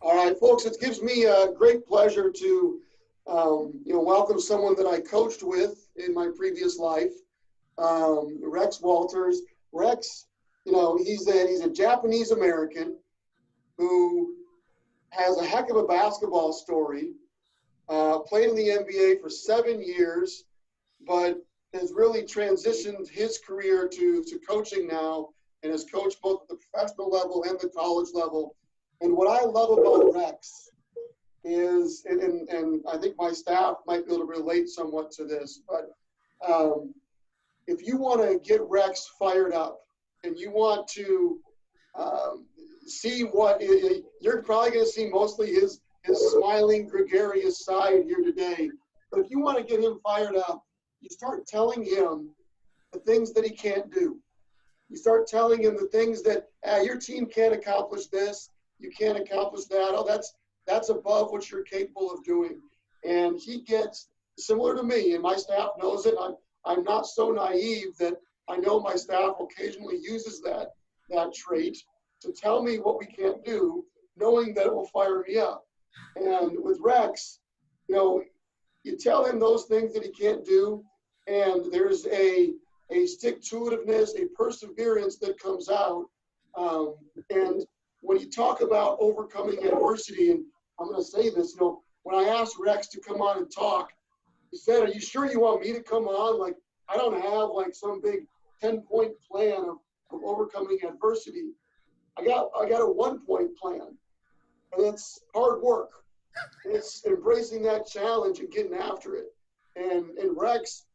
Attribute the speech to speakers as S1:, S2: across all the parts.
S1: All right, folks, it gives me a great pleasure to, welcome someone that I coached with in my previous life, Rex Walters. Rex, he's a Japanese American who has a heck of a basketball story. Played in the NBA for 7 years, but has really transitioned his career to coaching now, and has coached both at the professional level and the college level. And what I love about Rex is, and I think my staff might be able to relate somewhat to this, but if you want to get Rex fired up and you want to see what, you're probably going to see mostly his smiling, gregarious side here today. But if you want to get him fired up, you start telling him the things that he can't do. You start telling him the things that your team can't accomplish this, you can't accomplish that. Oh, that's above what you're capable of doing. And he gets similar to me, and my staff knows it. I'm not so naive that I know my staff occasionally uses that trait to tell me what we can't do, knowing that it will fire me up. And with Rex, you tell him those things that he can't do, and there's a stick-to-itiveness, a perseverance that comes out. And when you talk about overcoming adversity, and I'm going to say this, when I asked Rex to come on and talk, he said, "Are you sure you want me to come on? Like, I don't have like some big 10-point plan of overcoming adversity. I got a 1-point plan, and it's hard work. It's embracing that challenge and getting after it." And Rex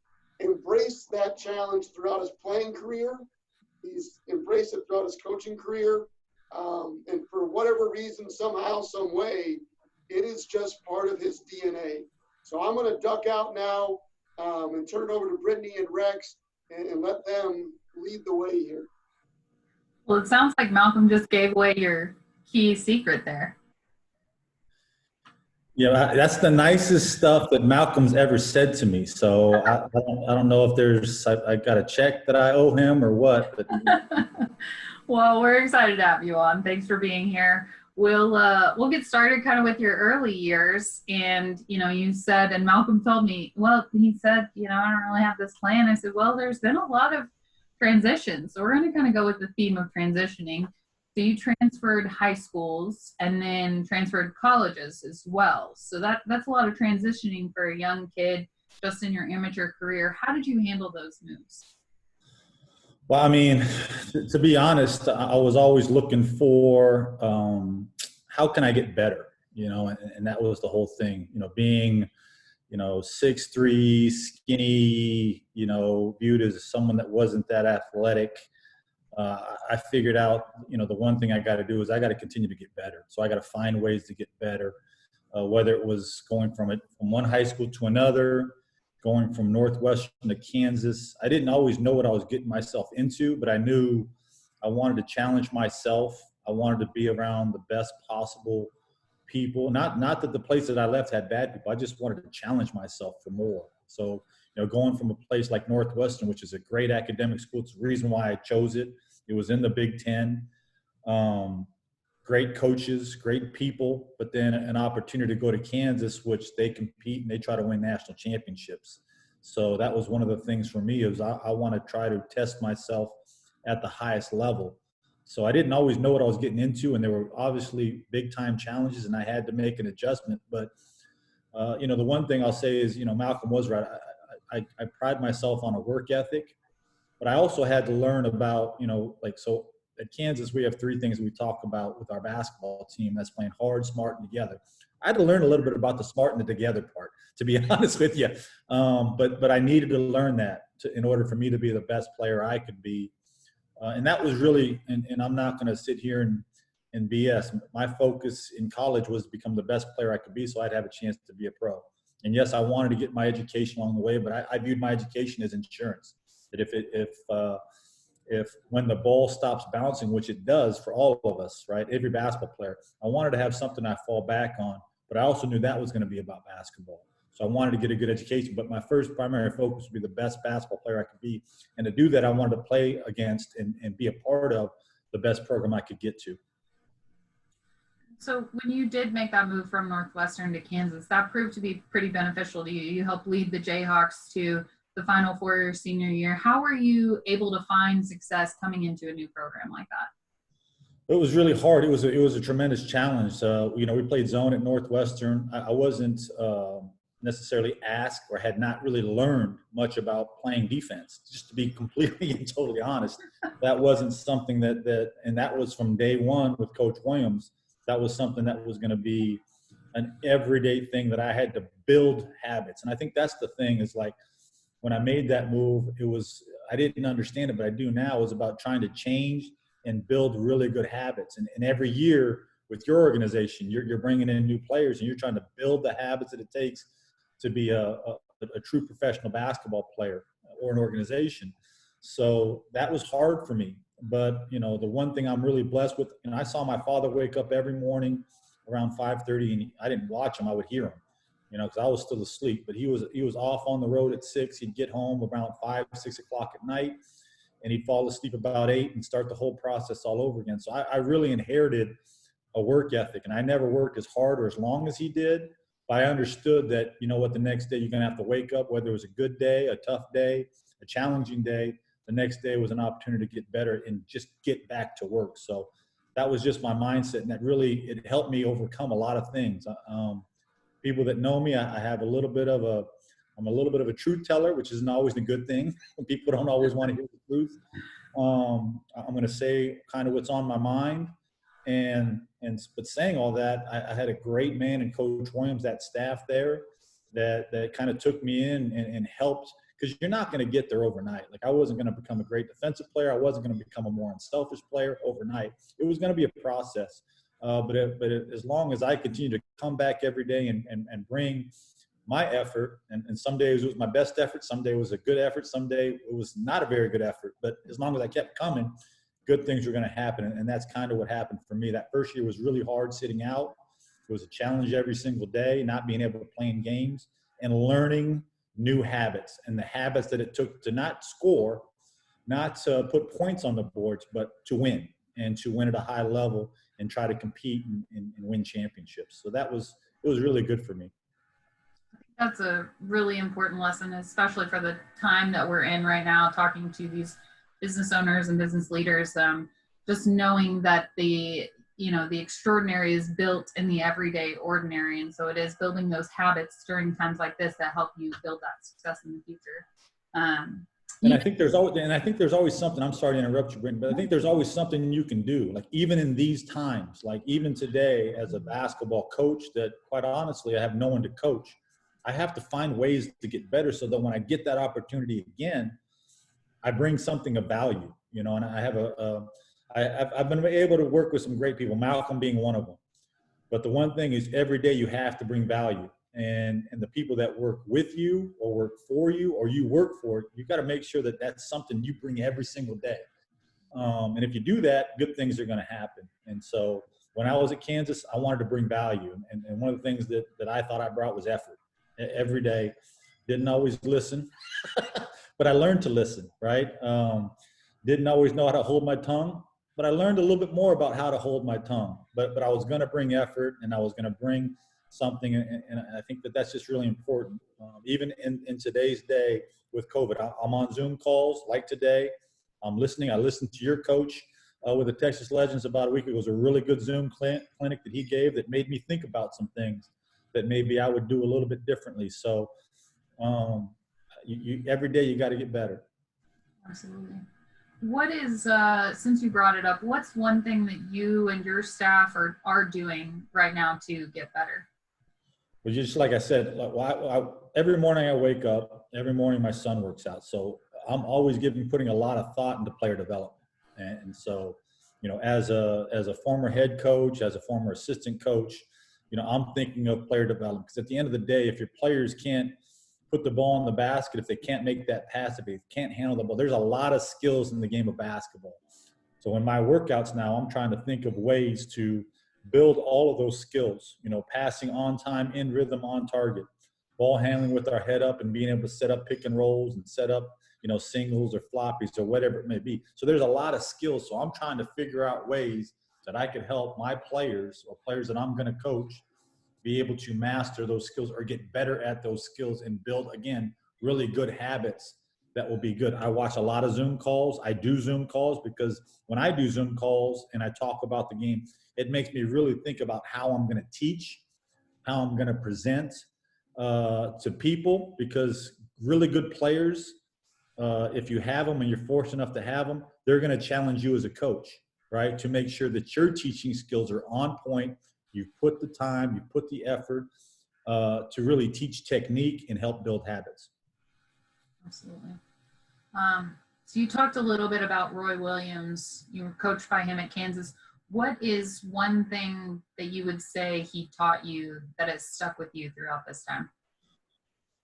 S1: embraced that challenge throughout his playing career. He's embraced it throughout his coaching career. And for whatever reason, somehow, some way, it is just part of his DNA. So I'm going to duck out now and turn it over to Brittany and Rex and let them lead the way here.
S2: Well, it sounds like Malcolm just gave away your key secret there.
S3: Yeah, that's the nicest stuff that Malcolm's ever said to me. So I don't know if I got a check that I owe him or what. But.
S2: Well, we're excited to have you on. Thanks for being here. We'll get started kind of with your early years. And, you said, and Malcolm told me, he said, I don't really have this plan. I said, well, there's been a lot of transitions. So we're going to kind of go with the theme of transitioning. So you transferred high schools and then transferred colleges as well. So that's a lot of transitioning for a young kid just in your amateur career. How did you handle those moves?
S3: Well, I mean, to be honest, I was always looking for how can I get better, and that was the whole thing, being, 6'3", skinny, viewed as someone that wasn't that athletic. I figured out, the one thing I got to do is I got to continue to get better. So I got to find ways to get better, whether it was going from one high school to another, going from Northwestern to Kansas. I didn't always know what I was getting myself into, but I knew I wanted to challenge myself. I wanted to be around the best possible people. Not that the place that I left had bad people. I just wanted to challenge myself for more. So, going from a place like Northwestern, which is a great academic school, it's the reason why I chose it. It was in the Big Ten. Great coaches, great people, but then an opportunity to go to Kansas, which they compete and they try to win national championships. So that was one of the things for me is I want to try to test myself at the highest level. So I didn't always know what I was getting into, and there were obviously big time challenges, and I had to make an adjustment. But the one thing I'll say is, Malcolm was right. I pride myself on a work ethic, but I also had to learn about, so at Kansas, we have 3 things we talk about with our basketball team. That's playing hard, smart, and together. I had to learn a little bit about the smart and the together part, to be honest with you. But I needed to learn that in order for me to be the best player I could be. And that was really, and I'm not going to sit here and BS. My focus in college was to become the best player I could be so I'd have a chance to be a pro. And yes, I wanted to get my education along the way, but I viewed my education as insurance. That if when the ball stops bouncing, which it does for all of us, right? Every basketball player, I wanted to have something I fall back on, but I also knew that was going to be about basketball. So I wanted to get a good education, but my first primary focus would be the best basketball player I could be. And to do that, I wanted to play against and be a part of the best program I could get to.
S2: So when you did make that move from Northwestern to Kansas, that proved to be pretty beneficial to you. You helped lead the Jayhawks to the Final Four your senior year. How were you able to find success coming into a new program like that?
S3: It was really hard. It was a tremendous challenge. We played zone at Northwestern. I wasn't necessarily asked or had not really learned much about playing defense. Just to be completely and totally honest, that wasn't something and that was from day one with Coach Williams. That was something that was going to be an everyday thing that I had to build habits. And I think that's the thing is like when I made that move, I didn't understand it, but I do now. It was about trying to change and build really good habits. And every year with your organization, you're bringing in new players and you're trying to build the habits that it takes to be a true professional basketball player or an organization. So that was hard for me. But, the one thing I'm really blessed with, I saw my father wake up every morning around 5:30 and I didn't watch him. I would hear him, because I was still asleep, but he was off on the road at 6. He'd get home around 5, 6 o'clock at night and he'd fall asleep about 8 and start the whole process all over again. So I really inherited a work ethic, and I never worked as hard or as long as he did, but I understood that, the next day you're going to have to wake up, whether it was a good day, a tough day, a challenging day, the next day was an opportunity to get better and just get back to work. So that was just my mindset, and it helped me overcome a lot of things. People that know me, I'm a little bit of a truth teller, which isn't always a good thing. People don't always want to hear the truth. I'm going to say kind of what's on my mind. But saying all that, I had a great man in Coach Williams, that staff there that kind of took me in and helped, because you're not going to get there overnight. Like I wasn't going to become a great defensive player. I wasn't going to become a more unselfish player overnight. It was going to be a process. But as long as I continue to come back every day and bring my effort, and some days it was my best effort, some days it was a good effort, some day it was not a very good effort, but as long as I kept coming, good things were going to happen. And that's kind of what happened for me. That first year was really hard sitting out. It was a challenge every single day, not being able to play in games and learning new habits, and the habits that it took to not score, not to put points on the boards, but to win, and to win at a high level and try to compete and win championships. So it was really good for me.
S2: That's a really important lesson, especially for the time that we're in right now, talking to these business owners and business leaders. Just knowing that the extraordinary is built in the everyday ordinary. And so it is building those habits during times like this that help you build that success in the future.
S3: And I think there's always something, I'm sorry to interrupt you, Brendan, but I think there's always something you can do. Like even in these times, like even today as a basketball coach that quite honestly, I have no one to coach. I have to find ways to get better so that when I get that opportunity again, I bring something of value, and I have I've been able to work with some great people, Malcolm being one of them. But the one thing is every day you have to bring value, and the people that work with you or work for you or you work for, you got to make sure that that's something you bring every single day. And if you do that, good things are going to happen. And so when I was at Kansas, I wanted to bring value. And one of the things that I thought I brought was effort. Every day, didn't always listen, but I learned to listen, right? Didn't always know how to hold my tongue, but I learned a little bit more about how to hold my tongue. But I was going to bring effort, and I was going to bring something, and I think that's just really important. Even in today's day with COVID, I'm on Zoom calls like today. I'm listening. I listened to your coach with the Texas Legends about a week ago. It was a really good Zoom clinic that he gave that made me think about some things that maybe I would do a little bit differently. So every day you got to get better.
S2: Absolutely. What is, since you brought it up, what's one thing that you and your staff are doing right now to get better?
S3: Well, just like I said, every morning I wake up, every morning my son works out. So I'm always putting a lot of thought into player development. And so, as a former head coach, as a former assistant coach, I'm thinking of player development, because at the end of the day, if your players can't put the ball in the basket, if they can't make that pass, if they can't handle the ball, there's a lot of skills in the game of basketball. So in my workouts now, I'm trying to think of ways to build all of those skills, passing on time, in rhythm, on target, ball handling with our head up and being able to set up pick and rolls and set up, singles or floppies or whatever it may be. So there's a lot of skills. So I'm trying to figure out ways to that I could help my players or players that I'm going to coach be able to master those skills or get better at those skills and build, again, really good habits that will be good. I watch a lot of Zoom calls. I do Zoom calls because when I do Zoom calls and I talk about the game, it makes me really think about how I'm going to teach, how I'm going to present to people, because really good players, if you have them and you're fortunate enough to have them, they're going to challenge you as a coach, right? To make sure that your teaching skills are on point. You've put the time, you've put the effort to really teach technique and help build habits.
S2: Absolutely. So you talked a little bit about Roy Williams. You were coached by him at Kansas. What is one thing that you would say he taught you that has stuck with you throughout this time?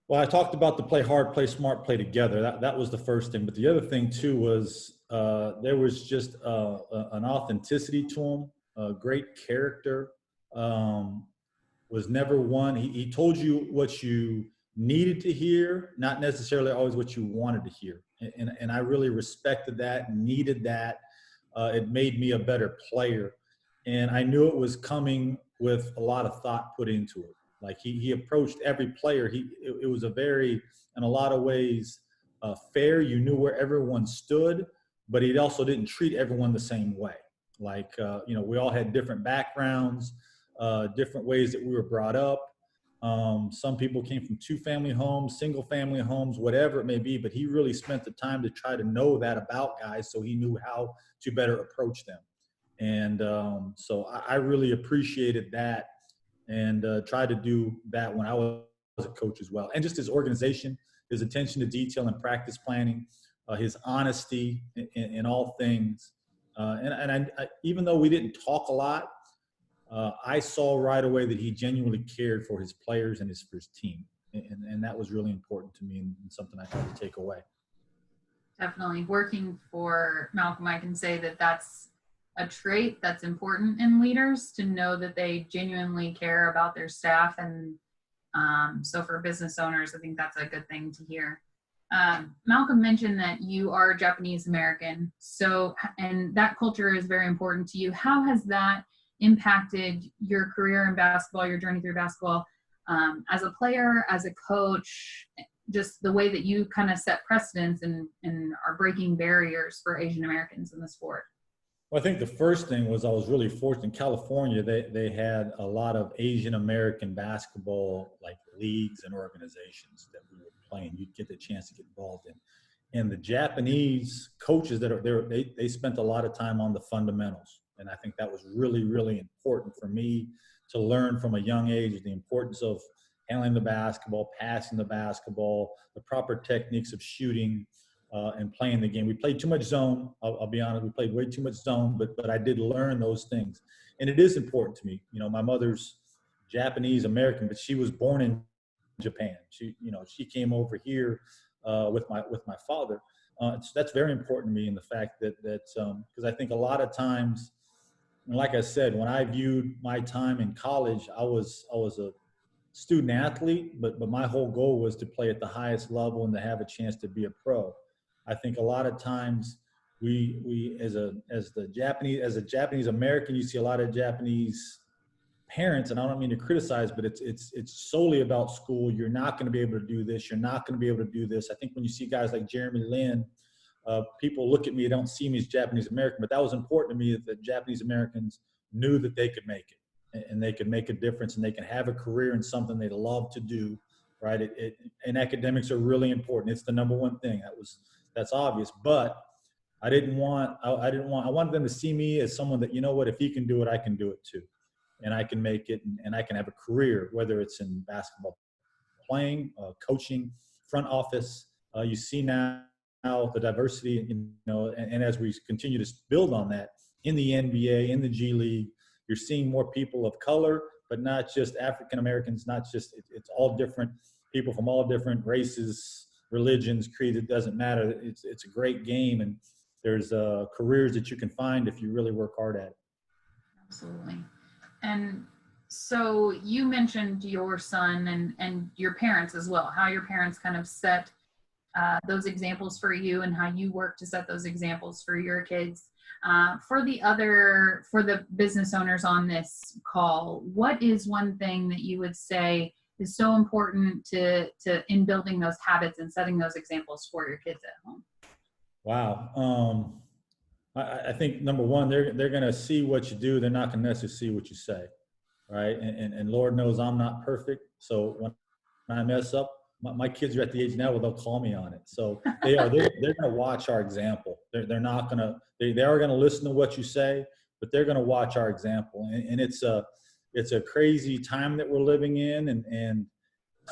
S3: Well, I talked about the play hard, play smart, play together. That was the first thing. But the other thing, too, was there was just an authenticity to him, a great character. Was never one. He told you what you needed to hear, not necessarily always what you wanted to hear. And I really respected that and needed that. It made me a better player. And I knew it was coming with a lot of thought put into it. Like he approached every player. It was a very, in a lot of ways, fair. You knew where everyone stood, but he also didn't treat everyone the same way. Like, we all had different backgrounds, different ways that we were brought up. Some people came from 2-family homes, single-family homes, whatever it may be, but he really spent the time to try to know that about guys so he knew how to better approach them. And so I really appreciated that and tried to do that when I was a coach as well. And just his organization, his attention to detail and practice planning, his honesty in all things. And I, even though we didn't talk a lot, I saw right away that he genuinely cared for his players and for his team. And that was really important to me and something I tried to take away.
S2: Definitely. Working for Malcolm, I can say that that's a trait that's important in leaders, to know that they genuinely care about their staff. And so for business owners, I think that's a good thing to hear. Malcolm mentioned that you are Japanese American, and that culture is very important to you. How has that impacted your career in basketball, your journey through basketball, as a player, as a coach, just the way that you kind of set precedents and are breaking barriers for Asian Americans in the sport?
S3: Well, I think the first thing was I was really fortunate. In California, they had a lot of Asian American basketball like leagues and organizations that we were playing. You'd get the chance to get involved in. And the Japanese coaches that are there, they spent a lot of time on the fundamentals. And I think that was really, really important for me to learn from a young age, the importance of handling the basketball, passing the basketball, the proper techniques of shooting, and playing the game. We played too much zone. I'll be honest. We played way too much zone, but I did learn those things. And it is important to me. My mother's Japanese American, but she was born in Japan. She came over here with my father. So that's very important to me in the fact that because I think a lot of times, and like I said, when I viewed my time in college, I was a student athlete, but my whole goal was to play at the highest level and to have a chance to be a pro. I think a lot of times we as a Japanese American, you see a lot of Japanese parents, and I don't mean to criticize, but it's solely about school. You're not going to be able to do this. You're not going to be able to do this. I think when you see guys like Jeremy Lin, people look at me, don't see me as Japanese American, but that was important to me that Japanese Americans knew that they could make it and they could make a difference and they can have a career in something they love to do, right? And academics are really important. It's the number one thing. That's obvious, but I wanted them to see me as someone that, if he can do it, I can do it too. And I can make it and I can have a career, whether it's in basketball playing, coaching, front office. You see now the diversity, and as we continue to build on that in the NBA, in the G League, you're seeing more people of color, but not just African Americans, it's all different people from all different races, religions, creeds. It doesn't matter. It's a great game, and there's careers that you can find if you really work hard at it.
S2: Absolutely. And so you mentioned your son and your parents as well, how your parents kind of set those examples for you and how you work to set those examples for your kids. For the business owners on this call, what is one thing that you would say is so important to in building those habits and setting those examples for your kids at home?
S3: Wow. I think number one, they're going to see what you do. They're not going to necessarily see what you say, right? And Lord knows I'm not perfect. So when I mess up, my kids are at the age now where they'll call me on it. So they're going to watch our example. They're not going to, they are going to listen to what you say, but they're going to watch our example. And it's a crazy time that we're living in, and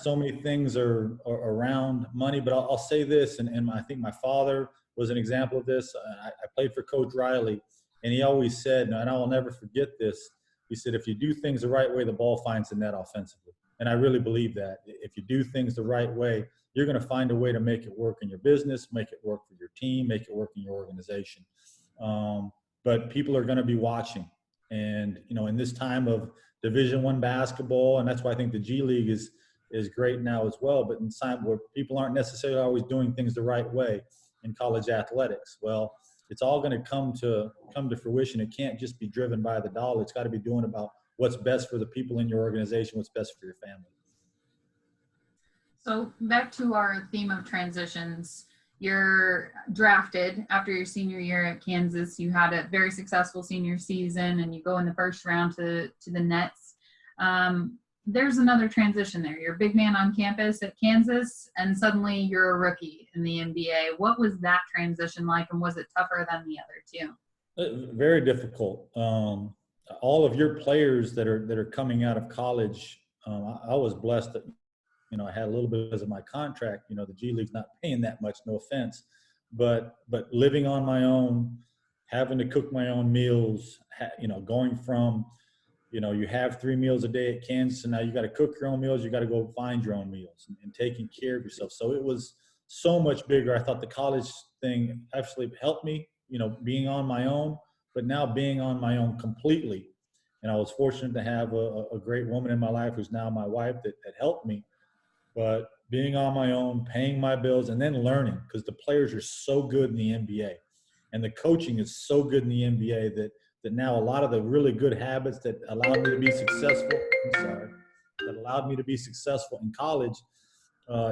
S3: so many things are around money. But I'll say this, and I think my father was an example of this. I played for Coach Riley, and he always said, and I will never forget this, he said, if you do things the right way, the ball finds the net offensively. And I really believe that. If you do things the right way, you're going to find a way to make it work in your business, make it work for your team, make it work in your organization. But people are going to be watching. And, in this time of Division I basketball, and that's why I think the G League is great now as well, but in time where people aren't necessarily always doing things the right way in college athletics, well, it's all going to come to fruition. It can't just be driven by the dollar. It's got to be doing about what's best for the people in your organization, what's best for your family.
S2: So back to our theme of transitions, you're drafted after your senior year at Kansas. You had a very successful senior season, and you go in the first round to the Nets. There's another transition there. You're a big man on campus at Kansas, and suddenly you're a rookie in the NBA. What was that transition like, and was it tougher than the other two?
S3: Very difficult. All of your players that are coming out of college, I was blessed that I had a little bit because of my contract. The G League's not paying that much, no offense, but living on my own, having to cook my own meals, going from you have 3 meals a day at Kansas, and now you got to cook your own meals. You got to go find your own meals and taking care of yourself. So it was so much bigger. I thought the college thing actually helped me, being on my own, but now being on my own completely. And I was fortunate to have a great woman in my life who's now my wife that helped me. But being on my own, paying my bills, and then learning, because the players are so good in the NBA and the coaching is so good in the NBA that now a lot of the really good habits that allowed me to be successful, that allowed me to be successful in college,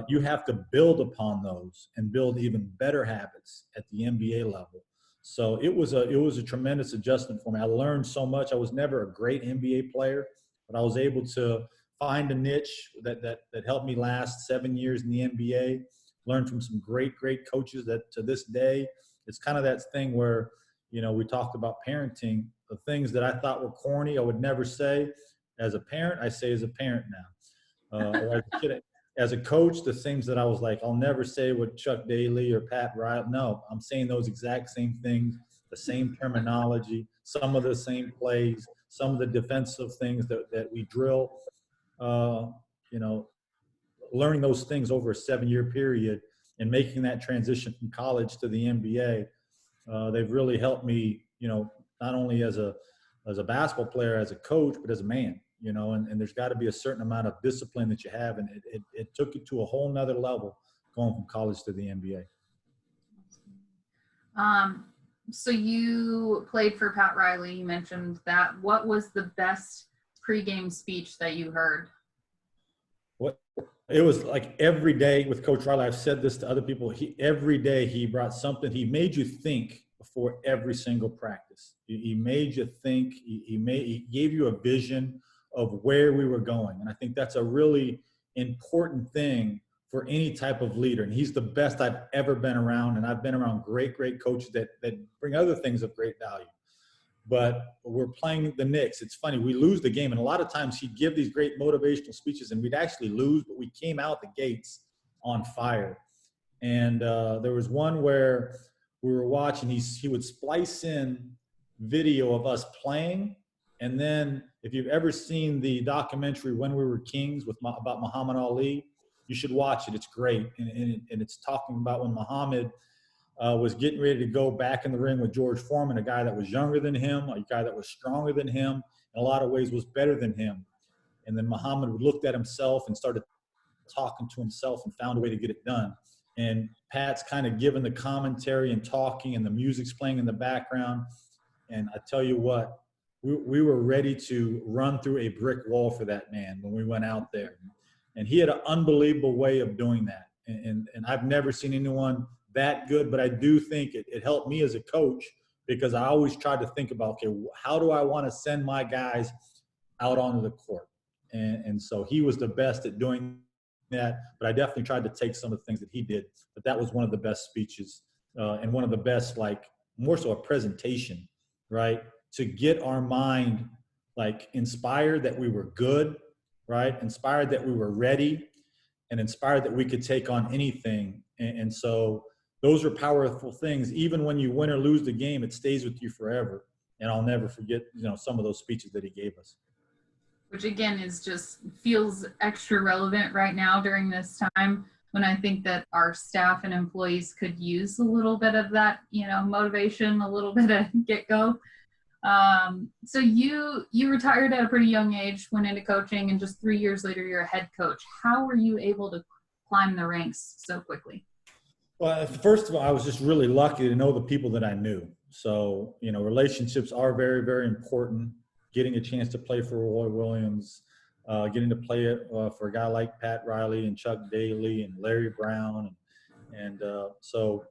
S3: you have to build upon those and build even better habits at the NBA level. So it was a tremendous adjustment for me. I learned so much. I was never a great NBA player, but I was able to find a niche that helped me last 7 years in the NBA, learned from some great coaches that to this day, it's kind of that thing where, we talked about parenting. The things that I thought were corny, I would never say as a parent, I say as a parent now. Or as a kid, as a coach, the things that I was like, I'll never say what Chuck Daly or Pat Riley. No, I'm saying those exact same things, the same terminology, some of the same plays, some of the defensive things that we drill. Learning those things over a 7-year period and making that transition from college to the NBA, they've really helped me, not only as a basketball player, as a coach, but as a man, and there's got to be a certain amount of discipline that you have. And it took it to a whole nother level going from college to the NBA.
S2: So you played for Pat Riley. You mentioned that. What was the best pregame speech that you heard?
S3: It was like every day with Coach Riley. I've said this to other people. Every day he brought something. He made you think before every single practice. He made you think. He gave you a vision of where we were going. And I think that's a really important thing for any type of leader. And he's the best I've ever been around. And I've been around great coaches that bring other things of great value. But we're playing the Knicks. It's funny, we lose the game. And a lot of times he'd give these great motivational speeches and we'd actually lose, but we came out the gates on fire. And there was one where we were watching, he would splice in video of us playing. And then if you've ever seen the documentary When We Were Kings about Muhammad Ali, you should watch it. It's great. And it's talking about when Muhammad was getting ready to go back in the ring with George Foreman, a guy that was younger than him, a guy that was stronger than him, in a lot of ways was better than him. And then Muhammad looked at himself and started talking to himself and found a way to get it done. and Pat's kind of giving the commentary and talking, and the music's playing in the background. And I tell you what, we were ready to run through a brick wall for that man when we went out there. And he had an unbelievable way of doing that. And I've never seen anyone that good, but I do think it helped me as a coach, because I always tried to think about, okay, how do I want to send my guys out onto the court? And so he was the best at doing that, but I definitely tried to take some of the things that he did. But that was one of the best speeches, and one of the best, like, more so a presentation, right? To get our mind, like, inspired that we were good, right? Inspired that we were ready, and inspired that we could take on anything. And so those are powerful things. Even when you win or lose the game, it stays with you forever. And I'll never forget, some of those speeches that he gave us.
S2: Which again is just feels extra relevant right now during this time, when I think that our staff and employees could use a little bit of that, motivation, a little bit of get go. So you retired at a pretty young age, went into coaching, and just 3 years later, you're a head coach. How were you able to climb the ranks so quickly?
S3: Well, first of all, I was just really lucky to know the people that I knew. So, relationships are very, very important. Getting a chance to play for Roy Williams, getting to play for a guy like Pat Riley and Chuck Daly and Larry Brown. So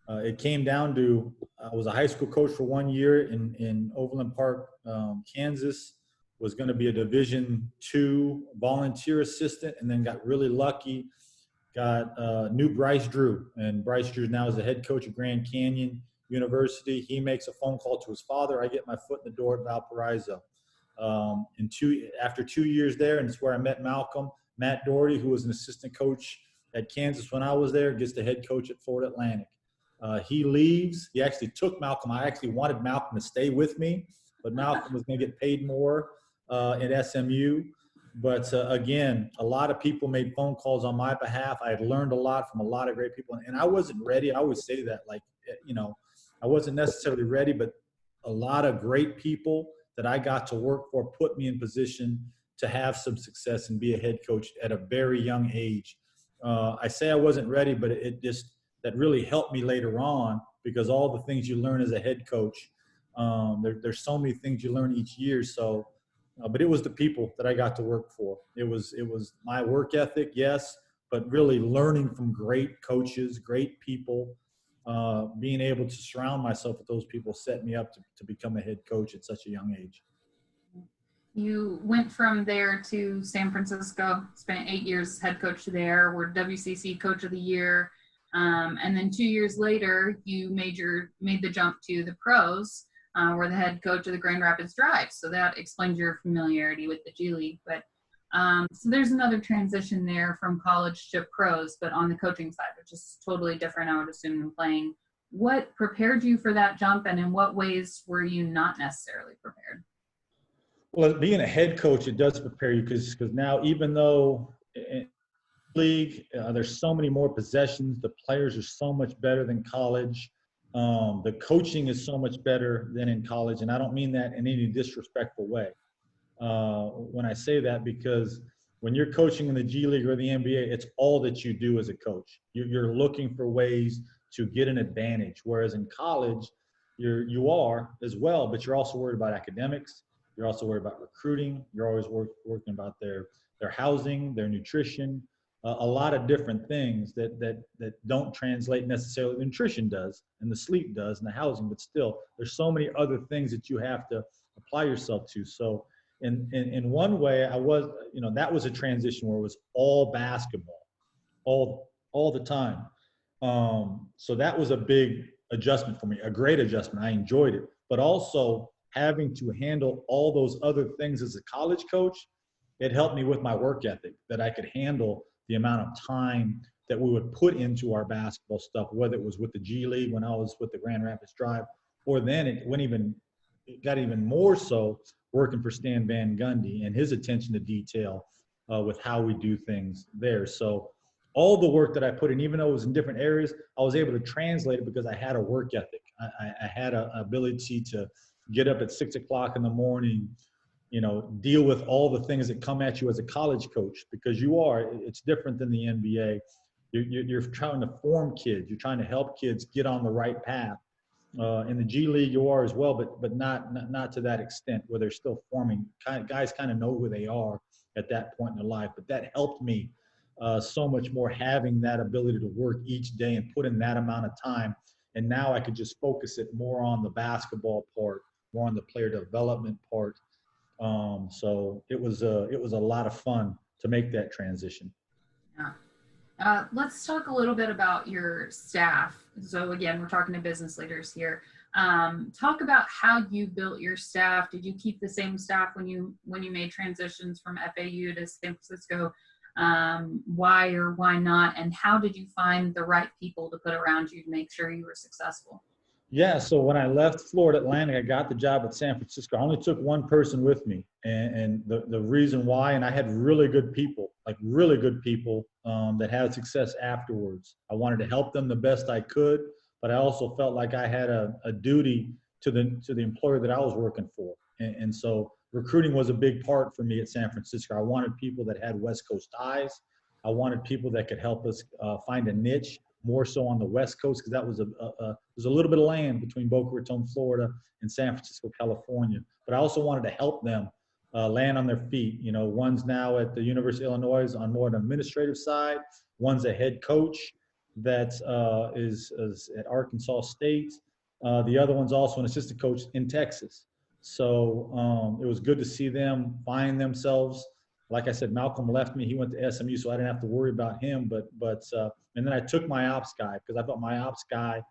S3: it came down to, I was a high school coach for 1 year in Overland Park, Kansas, was going to be a Division II volunteer assistant, and then got really lucky, knew Bryce Drew, and Bryce Drew now is the head coach of Grand Canyon University. He makes a phone call to his father. I get my foot in the door at Valparaiso. After 2 years there, and it's where I met Malcolm. Matt Doherty, who was an assistant coach at Kansas when I was there, gets the head coach at Florida Atlantic. He leaves. He actually took Malcolm. I actually wanted Malcolm to stay with me, but Malcolm was going to get paid more at SMU. But again, a lot of people made phone calls on my behalf. I had learned a lot from a lot of great people, and I wasn't ready. I always say that, I wasn't necessarily ready, but a lot of great people that I got to work for put me in position to have some success and be a head coach at a very young age. I say I wasn't ready, but that really helped me later on, because all the things you learn as a head coach, there's so many things you learn each year. So, but it was the people that I got to work for. It was my work ethic, yes, but really learning from great coaches, great people. Being able to surround myself with those people set me up to become a head coach at such a young age.
S2: You went from there to San Francisco, spent 8 years head coach there, were WCC Coach of the Year, and then 2 years later, you made the jump to the pros, were the head coach of the Grand Rapids Drive. So that explains your familiarity with the G League. But so there's another transition there from college to pros, but on the coaching side, which is totally different, I would assume, than playing. What prepared you for that jump, and in what ways were you not necessarily prepared?
S3: Well, being a head coach, it does prepare you, because now, even though in the league, there's so many more possessions, the players are so much better than college. The coaching is so much better than in college, and I don't mean that in any disrespectful way. When I say that, because when you're coaching in the G League or the NBA, it's all that you do as a coach. You're looking for ways to get an advantage, whereas in college, you are as well, but you're also worried about academics. You're also worried about recruiting. You're always working about their housing, their nutrition, a lot of different things that don't translate necessarily. The nutrition does, and the sleep does, and the housing, but still, there's so many other things that you have to apply yourself to. So in one way, I was, that was a transition where it was all basketball, all the time. So that was a big adjustment for me, a great adjustment. I enjoyed it, but also having to handle all those other things as a college coach, it helped me with my work ethic, that I could handle the amount of time that we would put into our basketball stuff, whether it was with the G League when I was with the Grand Rapids Drive, or then it got even more so working for Stan Van Gundy and his attention to detail with how we do things there. So all the work that I put in, even though it was in different areas, I was able to translate it because I had a work ethic. I had an ability to get up at 6 o'clock in the morning, deal with all the things that come at you as a college coach, because it's different than the NBA. You're trying to form kids. You're trying to help kids get on the right path. In the G League, you are as well, but not to that extent where they're still forming. Guys kind of know who they are at that point in their life. But that helped me so much more, having that ability to work each day and put in that amount of time. And now I could just focus it more on the basketball part, more on the player development part. So it was a lot of fun to make that transition.
S2: Yeah. Let's talk a little bit about your staff. So again, we're talking to business leaders here. Talk about how you built your staff. Did you keep the same staff when you made transitions from FAU to San Francisco? Why or why not? And how did you find the right people to put around you to make sure you were successful?
S3: Yeah, so when I left Florida Atlantic, I got the job at San Francisco. I only took one person with me, and the reason why, and I had really good people that had success afterwards. I wanted to help them the best I could, but I also felt like I had a duty to the employer that I was working for, and so recruiting was a big part for me at San Francisco. I wanted people that had West Coast ties. I wanted people that could help us find a niche, more so on the West Coast, because that was there's a little bit of land between Boca Raton, Florida, and San Francisco, California. But I also wanted to help them land on their feet. You know, one's now at the University of Illinois on more an administrative side. One's a head coach that is at Arkansas State. The other one's also an assistant coach in Texas. So it was good to see them find themselves. Like I said, Malcolm left me. He went to SMU, so I didn't have to worry about him. And then I took my ops guy because I thought my ops guy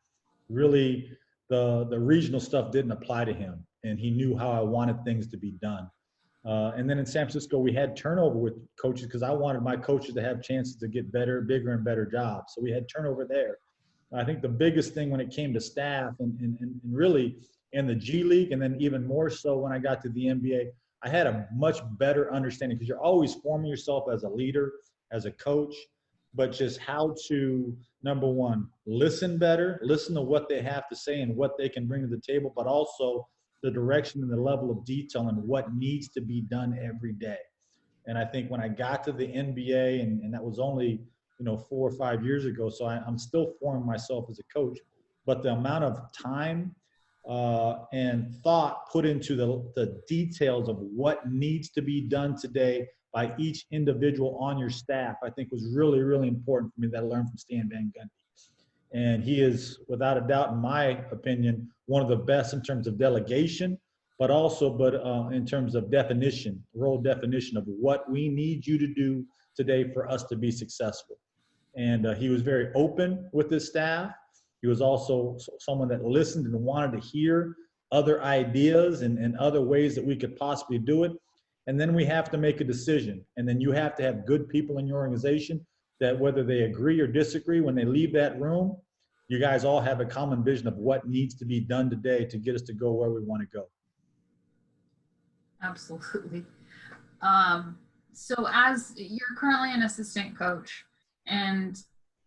S3: really, the regional stuff didn't apply to him, and he knew how I wanted things to be done. And then in San Francisco, we had turnover with coaches because I wanted my coaches to have chances to get better, bigger, and better jobs. So we had turnover there. I think the biggest thing when it came to staff and really in the G League, and then even more so when I got to the NBA, I had a much better understanding because you're always forming yourself as a leader, as a coach, but just how to, number one, listen better, listen to what they have to say and what they can bring to the table, but also the direction and the level of detail and what needs to be done every day. And I think when I got to the NBA, and that was only, 4 or 5 years ago, so I'm still forming myself as a coach, but the amount of time and thought put into the details of what needs to be done today by each individual on your staff, I think was really, really important for me that I learned from Stan Van Gundy. And he is, without a doubt, in my opinion, one of the best in terms of delegation, but in terms of definition, role definition of what we need you to do today for us to be successful. And he was very open with his staff. He was also someone that listened and wanted to hear other ideas and other ways that we could possibly do it. And then we have to make a decision. And then you have to have good people in your organization that whether they agree or disagree, when they leave that room, you guys all have a common vision of what needs to be done today to get us to go where we want to go.
S2: Absolutely. So as you're currently an assistant coach, and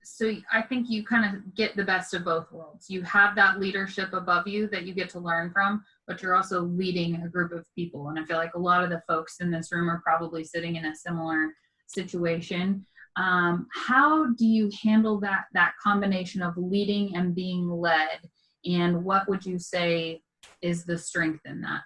S2: so I think you kind of get the best of both worlds. You have that leadership above you that you get to learn from, but you're also leading a group of people. And I feel like a lot of the folks in this room are probably sitting in a similar situation. How do you handle that combination of leading and being led? And what would you say is the strength in that?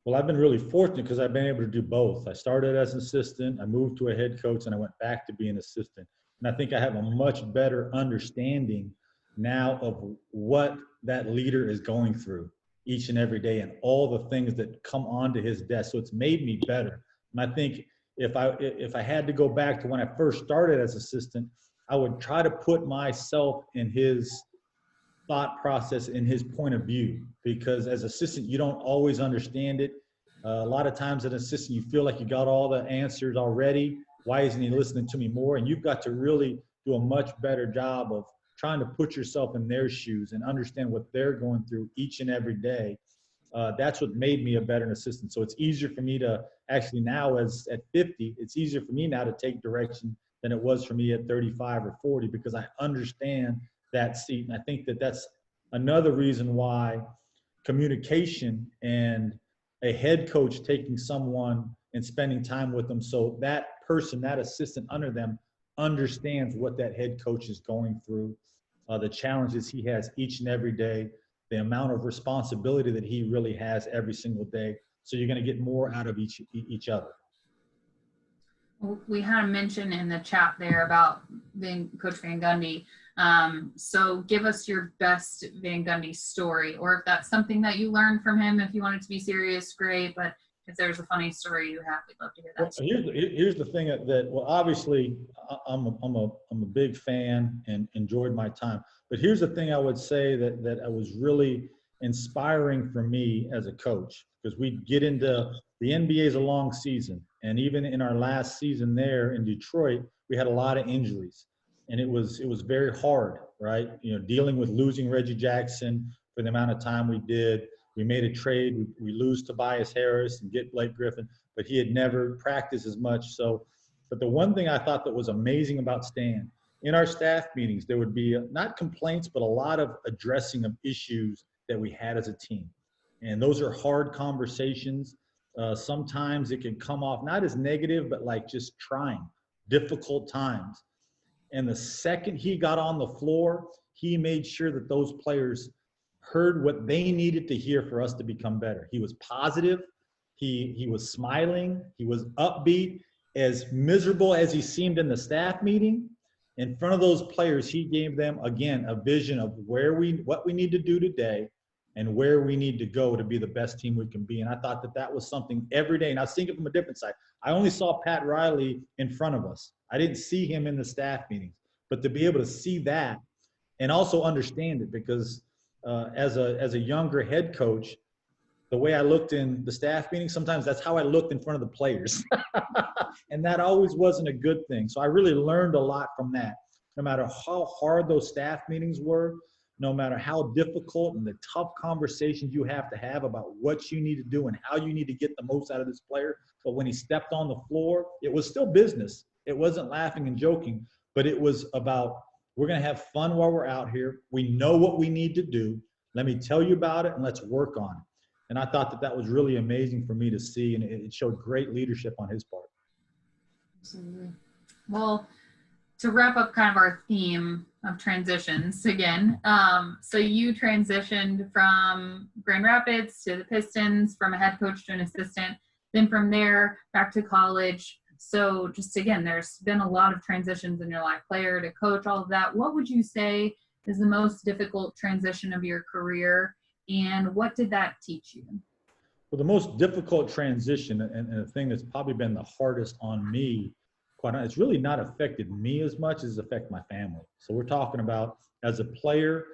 S3: Well, I've been really fortunate because I've been able to do both. I started as an assistant, I moved to a head coach, and I went back to being an assistant. And I think I have a much better understanding now of what that leader is going through each and every day and all the things that come onto his desk. So it's made me better. And I think if I had to go back to when I first started as assistant, I would try to put myself in his thought process, in his point of view, because as assistant, you don't always understand it. A lot of times as an assistant, you feel like you got all the answers already. Why isn't he listening to me more? And you've got to really do a much better job of trying to put yourself in their shoes and understand what they're going through each and every day. That's what made me a better assistant. So it's easier for me to actually now, as at 50, it's easier for me now to take direction than it was for me at 35 or 40 because I understand that seat. And I think that that's another reason why communication and a head coach taking someone and spending time with them so that person, that assistant under them, understands what that head coach is going through, the challenges he has each and every day, the amount of responsibility that he really has every single day. So you're going to get more out of each other.
S2: We had a mention in the chat there about Coach Van Gundy. So give us your best Van Gundy story, or if that's something that you learned from him. If you want it to be serious, great. But if there's a funny story you have, we'd love to hear that.
S3: Well, here's the thing that well, obviously I'm a big fan and enjoyed my time. But here's the thing I would say that I was really inspiring for me as a coach, because we get into the NBA is a long season, and even in our last season there in Detroit, we had a lot of injuries, and it was very hard, right? You know, dealing with losing Reggie Jackson for the amount of time we did. We made a trade. We lose Tobias Harris and get Blake Griffin, but he had never practiced as much. So, but the one thing I thought that was amazing about Stan, in our staff meetings, there would be not complaints, but a lot of addressing of issues that we had as a team. And those are hard conversations. Sometimes it can come off not as negative, but like just trying, difficult times. And the second he got on the floor, he made sure that those players heard what they needed to hear for us to become better. He was positive. He was smiling. He was upbeat. As miserable as he seemed in the staff meeting, in front of those players, he gave them, again, a vision of what we need to do today and where we need to go to be the best team we can be. And I thought that was something every day. And I was thinking from a different side. I only saw Pat Riley in front of us. I didn't see him in the staff meetings. But to be able to see that and also understand it, because as a younger head coach, the way I looked in the staff meeting, sometimes that's how I looked in front of the players. And that always wasn't a good thing. So I really learned a lot from that. No matter how hard those staff meetings were, no matter how difficult and the tough conversations you have to have about what you need to do and how you need to get the most out of this player. But when he stepped on the floor, it was still business. It wasn't laughing and joking, but it was about, we're going to have fun while we're out here. We know what we need to do. Let me tell you about it, and let's work on it. And I thought that was really amazing for me to see, and it showed great leadership on his part.
S2: Absolutely. Well, to wrap up kind of our theme of transitions again, so you transitioned from Grand Rapids to the Pistons, from a head coach to an assistant, then from there back to college. So just again, there's been a lot of transitions in your life, player to coach, all of that. What would you say is the most difficult transition of your career, and what did that teach you?
S3: Well, the most difficult transition, and the thing that's probably been the hardest on me, quite honestly, it's really not affected me as much as it's affected my family. So we're talking about, as a player,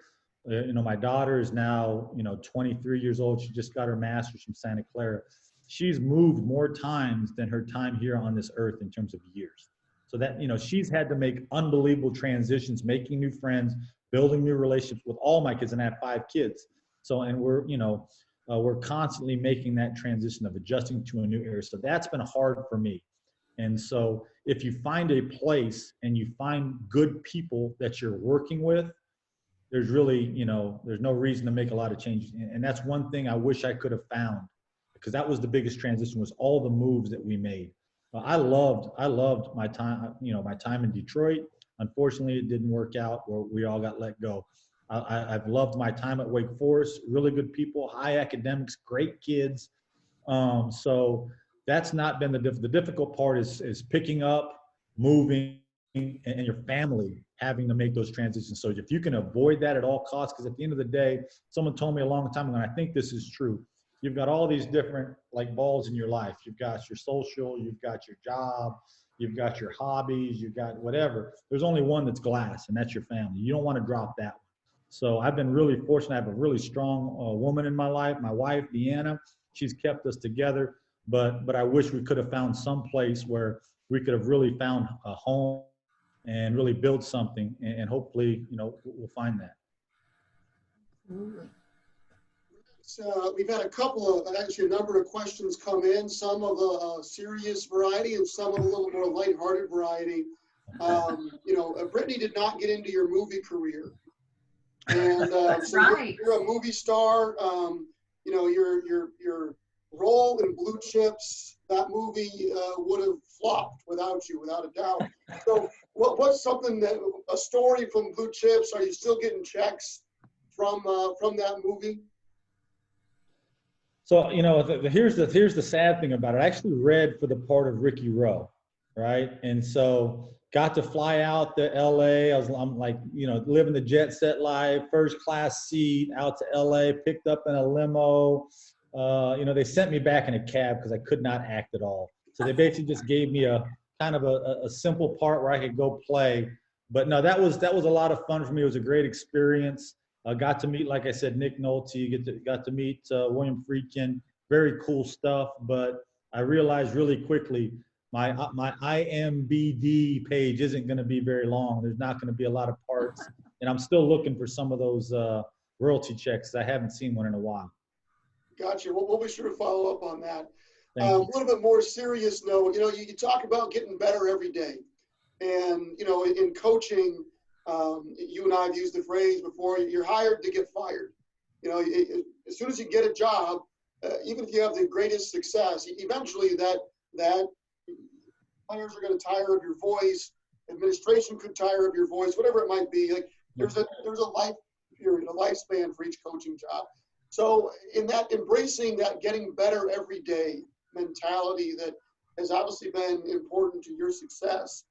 S3: my daughter is now, 23 years old. She just got her master's from Santa Clara. She's moved more times than her time here on this earth in terms of years. So that, she's had to make unbelievable transitions, making new friends, building new relationships with all my kids, and I have 5 kids. So, and we're constantly making that transition of adjusting to a new area. So that's been hard for me. And so if you find a place and you find good people that you're working with, there's really, there's no reason to make a lot of changes. And that's one thing I wish I could have found, because that was the biggest transition, was all the moves that we made. I loved my time, my time in Detroit. Unfortunately, it didn't work out, or we all got let go. I've loved my time at Wake Forest. Really good people, high academics, great kids. So that's not been the difficult part is picking up, moving, and your family having to make those transitions. So if you can avoid that at all costs, because at the end of the day, someone told me a long time ago, and I think this is true, you've got all these different balls in your life. You've got your social, you've got your job, you've got your hobbies, you've got whatever. There's only one that's glass, and that's your family. You don't want to drop that one. So I've been really fortunate. I have a really strong woman in my life, my wife, Deanna. She's kept us together, but I wish we could have found some place where we could have really found a home and really build something, and hopefully, we'll find that.
S2: Absolutely.
S1: So we've had a number of questions come in, some of a serious variety and some of a little more lighthearted variety. Brittany did not get into your movie career. And
S2: That's
S1: so
S2: right.
S1: you're a movie star. Your role in Blue Chips that movie would have flopped without you, without a doubt. So what's something that, a story from Blue Chips, are you still getting checks from that movie?
S3: So, you know, here's the sad thing about it. I actually read for the part of Ricky Rowe, right? And so got to fly out to LA. I'm like, you know, living the jet set life, first class seat out to LA, picked up in a limo. You know, they sent me back in a cab because I could not act at all. So they basically just gave me a kind of a simple part where I could go play. But no, that was a lot of fun for me. It was a great experience. Got to meet, like I said, Nick Nolte, got to meet William Friedkin, very cool stuff. But I realized really quickly my IMBD page isn't going to be very long. There's not going to be a lot of parts. And I'm still looking for some of those royalty checks. I haven't seen one in a while.
S1: Gotcha. We'll be sure to follow up on that. A little bit more serious note, you know, you talk about getting better every day. And, you know, in coaching, you and I have used the phrase before, you're hired to get fired. You know, as soon as you get a job, even if you have the greatest success, eventually that players are going to tire of your voice, administration could tire of your voice, whatever it might be. Like there's a life period, a lifespan for each coaching job. So in that, embracing that getting better every day mentality that has obviously been important to your success,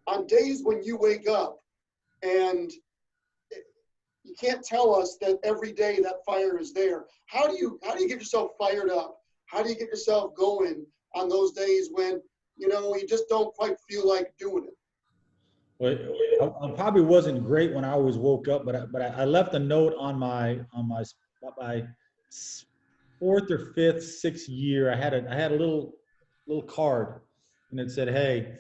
S1: on days when you wake up and you can't tell us that every day that fire is there, how do you get yourself fired up? How do you get yourself going on those days when, you know, you just don't quite feel like doing it?
S3: Well, I probably wasn't great when I always woke up, but I left a note on my fourth or fifth, sixth year. I had a little card, and it said, "Hey,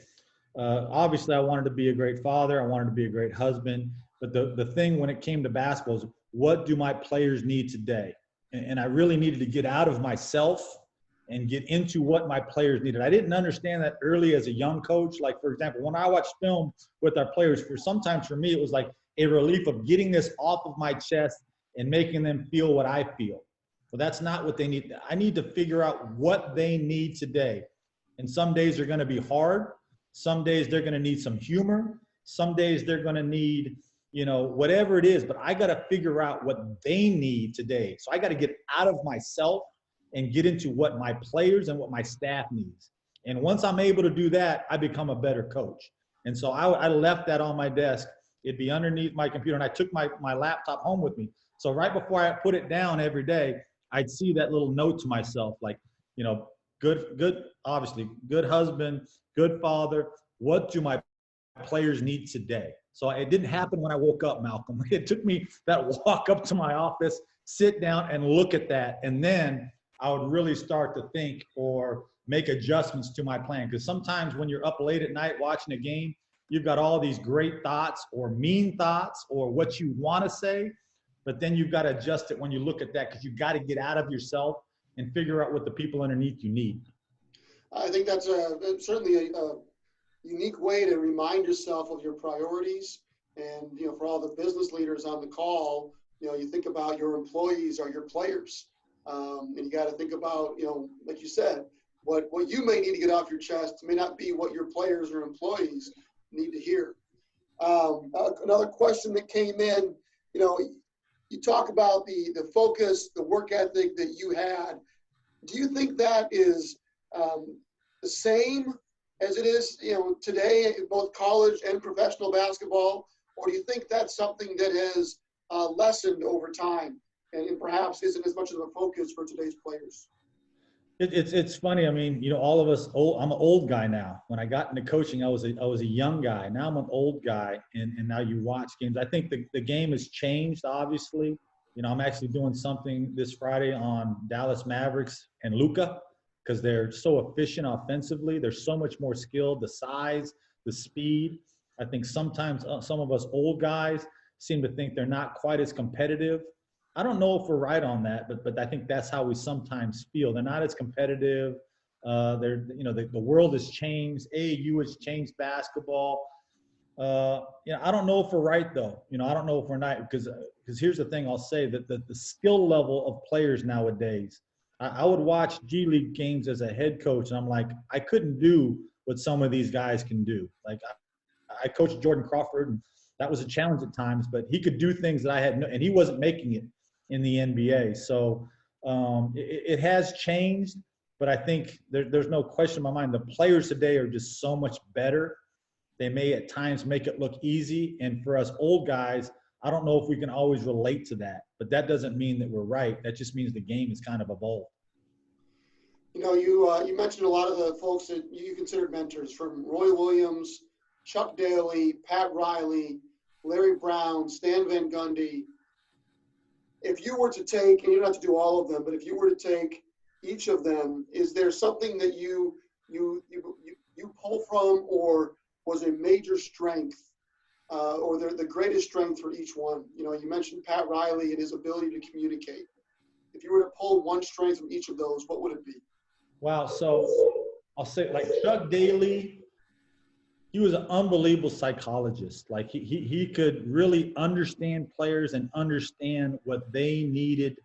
S3: obviously I wanted to be a great father. I wanted to be a great husband. But the thing when it came to basketball is, what do my players need today?" And I really needed to get out of myself and get into what my players needed. I didn't understand that early as a young coach. Like, for example, when I watched film with our players, sometimes for me, it was like a relief of getting this off of my chest and making them feel what I feel. Well, that's not what they need. I need to figure out what they need today. And some days are going to be hard. Some days they're going to need some humor. Some days they're going to need, you know, whatever it is. But I got to figure out what they need today. So I got to get out of myself and get into what my players and what my staff needs. And once I'm able to do that, I become a better coach. And so I left that on my desk. It'd be underneath my computer. And I took my laptop home with me. So right before I put it down every day, I'd see that little note to myself, like, you know, good, obviously, good husband, good father. What do my players need today? So it didn't happen when I woke up, Malcolm. It took me that walk up to my office, sit down and look at that. And then I would really start to think or make adjustments to my plan. Because sometimes when you're up late at night watching a game, you've got all these great thoughts or mean thoughts or what you want to say, but then you've got to adjust it when you look at that, because you've got to get out of yourself and figure out what the people underneath you need.
S1: I think that's certainly a unique way to remind yourself of your priorities. And, you know, for all the business leaders on the call, you know, you think about your employees or your players. And you got to think about, you know, like you said, what you may need to get off your chest may not be what your players or employees need to hear. Another question that came in, you know, you talk about the focus, the work ethic that you had. Do you think that is the same as it is, you know, today in both college and professional basketball, or do you think that's something that has lessened over time and perhaps isn't as much of a focus for today's players?
S3: It's funny. I mean, you know, all of us. I'm an old guy now. When I got into coaching, I was a young guy. Now I'm an old guy, and now you watch games. I think the game has changed. Obviously, you know, I'm actually doing something this Friday on Dallas Mavericks and Luka, because they're so efficient offensively. They're so much more skilled. The size, the speed. I think sometimes some of us old guys seem to think they're not quite as competitive. I don't know if we're right on that, but I think that's how we sometimes feel. They're not as competitive. They're, you know, the world has changed. AAU has changed basketball. You know, I don't know if we're right though. You know, I don't know if we're not, because here's the thing I'll say, that the skill level of players nowadays, I would watch G League games as a head coach, and I'm like, I couldn't do what some of these guys can do. Like I coached Jordan Crawford, and that was a challenge at times, but he could do things that I had no, and he wasn't making it in the NBA. So it has changed, but I think there's no question in my mind. The players today are just so much better. They may at times make it look easy, and for us old guys, I don't know if we can always relate to that, but that doesn't mean that we're right. That just means the game is kind of evolved.
S1: You know, you mentioned a lot of the folks that you considered mentors, from Roy Williams, Chuck Daly, Pat Riley, Larry Brown, Stan Van Gundy. If you were to take, and you don't have to do all of them, but if you were to take each of them, is there something that you pull from, or was a major strength, or the greatest strength for each one? You know, you mentioned Pat Riley and his ability to communicate. If you were to pull one strength from each of those, what would it be?
S3: Wow. So I'll say, like, Chuck Daly, he was an unbelievable psychologist. Like he could really understand players and understand what they needed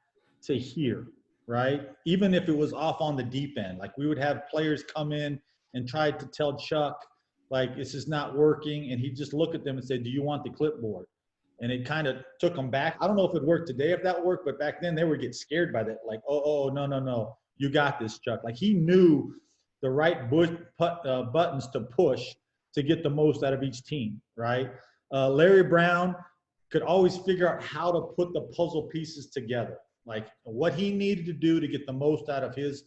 S3: to hear, right? Even if it was off on the deep end. Like, we would have players come in and try to tell Chuck, like, this is not working, and he'd just look at them and say, do you want the clipboard? And it kind of took them back. I don't know if it worked today, if that worked, but back then they would get scared by that. Like, no, you got this, Chuck. Like, he knew the right buttons to push to get the most out of each team, right? Larry Brown could always figure out how to put the puzzle pieces together, like what he needed to do to get the most out of his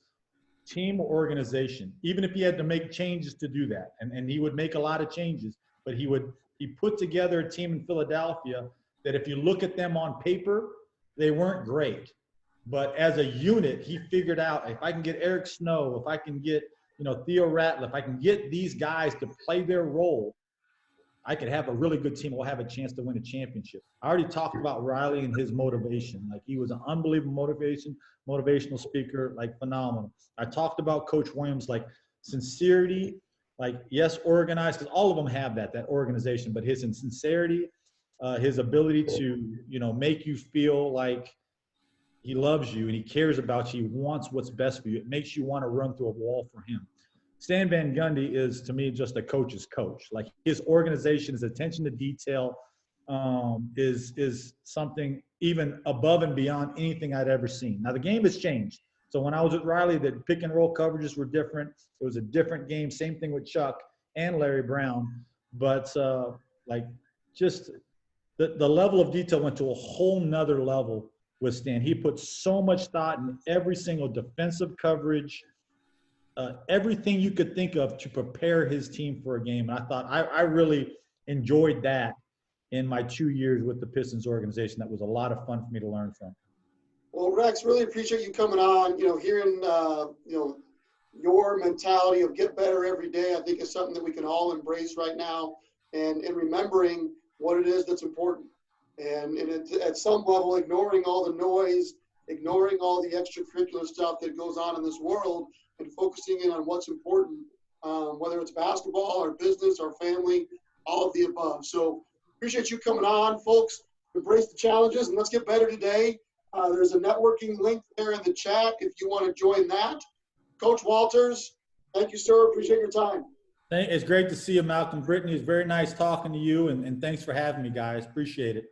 S3: team or organization, even if he had to make changes to do that. And he would make a lot of changes, but he put together a team in Philadelphia that, if you look at them on paper, they weren't great. But as a unit, he figured out, if I can get Eric Snow, if I can get, Theo Ratliff, if I can get these guys to play their role, I could have a really good team. We'll have a chance to win a championship. I already talked about Riley and his motivation. Like, he was an unbelievable motivational speaker, like, phenomenal. I talked about Coach Williams, like, sincerity, like, yes, organized, because all of them have that organization, but his sincerity, his ability to, make you feel like he loves you and he cares about you, he wants what's best for you. It makes you want to run through a wall for him. Stan Van Gundy is, to me, just a coach's coach. Like, his organization, his attention to detail is something even above and beyond anything I'd ever seen. Now, the game has changed. So when I was at Riley, the pick and roll coverages were different. It was a different game. Same thing with Chuck and Larry Brown. But just the level of detail went to a whole nother level with Stan. He put so much thought in every single defensive coverage, everything you could think of to prepare his team for a game. And I thought I really enjoyed that in my 2 years with the Pistons organization. That was a lot of fun for me to learn from.
S1: Well, Rex, really appreciate you coming on. Hearing your mentality of get better every day, I think is something that we can all embrace right now, and remembering what it is that's important. And at some level, ignoring all the noise, ignoring all the extracurricular stuff that goes on in this world, and focusing in on what's important, whether it's basketball, our business, our family, all of the above. So appreciate you coming on, folks. Embrace the challenges, and let's get better today. There's a networking link there in the chat if you want to join that. Coach Walters, thank you, sir. Appreciate your time.
S3: It's great to see you, Malcolm. Brittany, it's very nice talking to you, and thanks for having me, guys. Appreciate it.